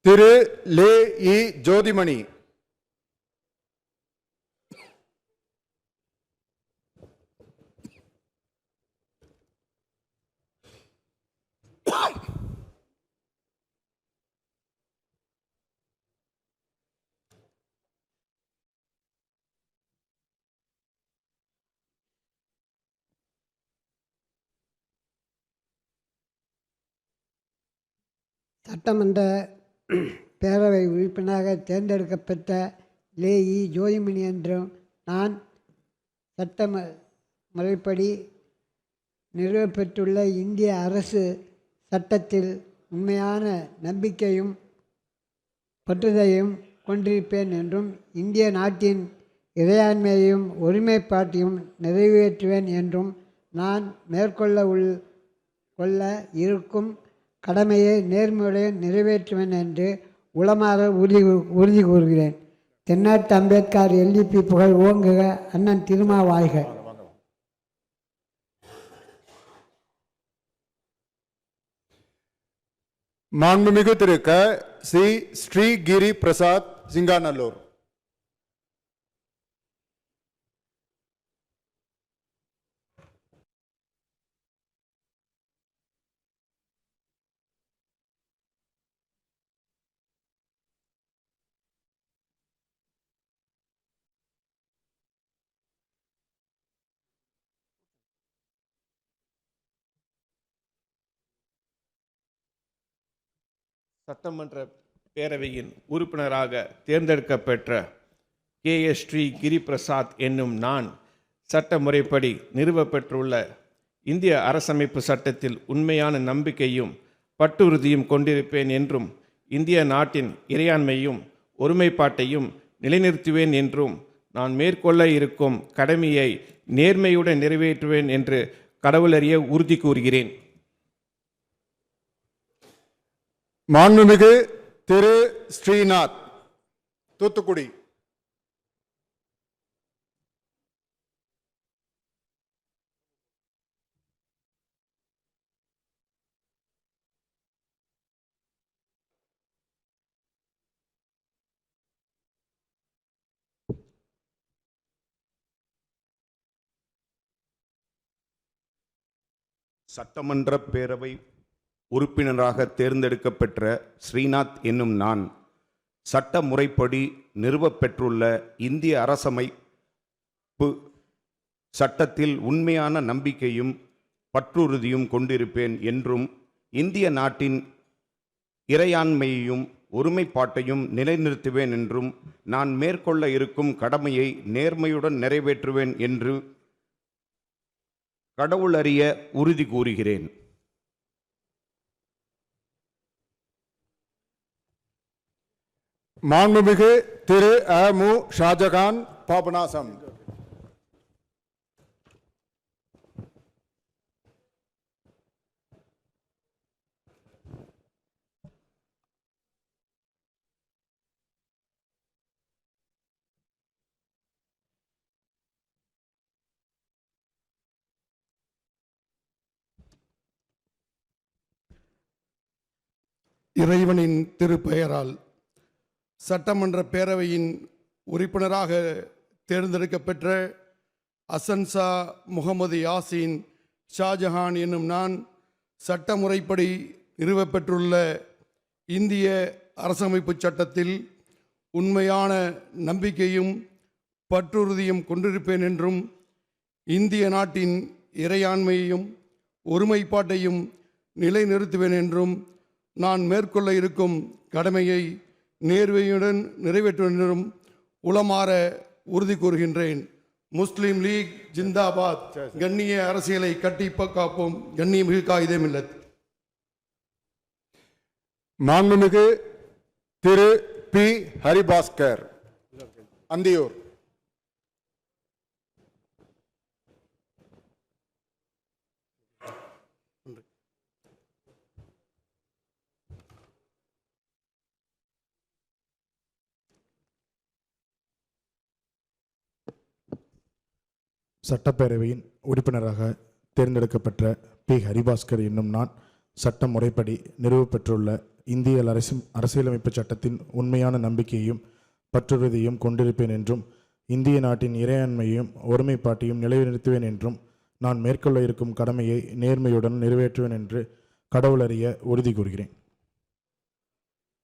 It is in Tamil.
திரு லே இ ஜோதிமணி. சட்டமன்ற பேரவை உறுப்பினராக தேர்ந்தெடுக்கப்பட்ட லே இ ஜோதிமணி என்றும் நான் சட்ட முறைப்படி நிறுவப்பெற்றுள்ள இந்திய அரசு சட்டத்தில் உண்மையான நம்பிக்கையும் பற்றுதலையும் கொண்டிருப்பேன் என்றும் இந்திய நாட்டின் இறையாண்மையையும் ஒருமைப்பாட்டையும் நிறைவேற்றுவேன் என்றும் நான் கொள்ள இருக்கும் கடமையை நேர்மையுடன் நிறைவேற்றுவேன் என்று உளமாற உறுதி கூறுகிறேன். தென்னாட்டு அம்பேத்கர் எல்டிபி புகழ் ஓங்குக, அண்ணன் திருமா வாழ்க. மாண்புமிகு திரு க. சி. ஸ்ரீ கிரி பிரசாத், சிங்காநல்லூர். சட்டமன்ற பேரவையின் உறுப்பினராக தேர்ந்தெடுக்கப்பெற்ற KS ஸ்ரீ கிரி பிரசாத் என்னும் நான் சட்ட முறைப்படி நிறுவப்பெற்றுள்ள இந்திய அரசமைப்பு சட்டத்தில் உண்மையான நம்பிக்கையும் பற்றுறுதியும் கொண்டிருப்பேன் என்றும் இந்திய நாட்டின் இறையாண்மையும் ஒருமைப்பாட்டையும் நிலைநிறுத்துவேன் என்றும் நான் மேற்கொள்ள இருக்கும் கடமையை நேர்மையுடன் நிறைவேற்றுவேன் என்று கடவுளறிய உறுதி கூறுகிறேன். மாண்புமிகு திரு ஸ்ரீநாத், தூத்துக்குடி. சட்டமன்ற பேரவை உறுப்பினராக தேர்ந்தெடுக்கப்பெற்ற ஸ்ரீநாத் என்னும் நான் சட்ட முறைப்படி நிறுவப்பெற்றுள்ள இந்திய அரசமைப்பு சட்டத்தில் உண்மையான நம்பிக்கையும் பற்றுறுதியும் கொண்டிருப்பேன் என்றும் இந்திய நாட்டின் இறையாண்மையையும் ஒருமைப்பாட்டையும் நிலைநிறுத்துவேன் என்றும் நான் மேற்கொள்ள இருக்கும் கடமையை நேர்மையுடன் நிறைவேற்றுவேன் என்று கடவுளறிய உறுதி கூறுகிறேன். மாண்புமிகு திரு அ. மு. ஷாஜகான், பாபநாசம். இறைவனின் திருப்பெயரால் சட்டமன்ற பேரவையின் உறுப்பினராக தேர்ந்தெடுக்கப்பெற்ற அசன்சா முகமது யாசின் ஷாஜஹான் என்னும் நான் சட்ட முறைப்படி நிறுவப்பெற்றுள்ள இந்திய அரசமைப்பு சட்டத்தில் உண்மையான நம்பிக்கையும் பற்றுறுதியும் கொண்டிருப்பேன் என்றும் இந்திய நாட்டின் இறையாண்மையையும் ஒருமைப்பாட்டையும் நிலைநிறுத்துவேன் என்றும் நான் மேற்கொள்ள இருக்கும் கடமையை நேர்மையுடன் நிறைவேற்றுவேன் என்றும் உளமாற உறுதி கூறுகின்றேன். முஸ்லிம் லீக் ஜிந்தாபாத். கண்ணிய அரசியலை கட்டி காப்போம். கண்ணியமிகு காயிதே மில்லத். மாண்புமிகு திரு பி. ஹரிபாஸ்கர், அந்தியூர். சட்டப்பேரவையின் உறுப்பினராக தேர்ந்தெடுக்கப்பட்ட பி. ஹரிபாஸ்கர் என்னும் நான் சட்ட முறைப்படி நிறுவப்பெற்றுள்ள இந்திய அரசியலமைப்பு சட்டத்தின் உண்மையான நம்பிக்கையையும் பற்றுறுதியும் கொண்டிருப்பேன் என்றும் இந்திய நாட்டின் இறையாண்மையையும் ஒருமைப்பாட்டையும் நிலைநிறுத்துவேன் என்றும் நான் மேற்கொள்ள இருக்கும் கடமையை நேர்மையுடன் நிறைவேற்றுவேன் என்று கடவுளறிய உறுதி கூறுகிறேன்.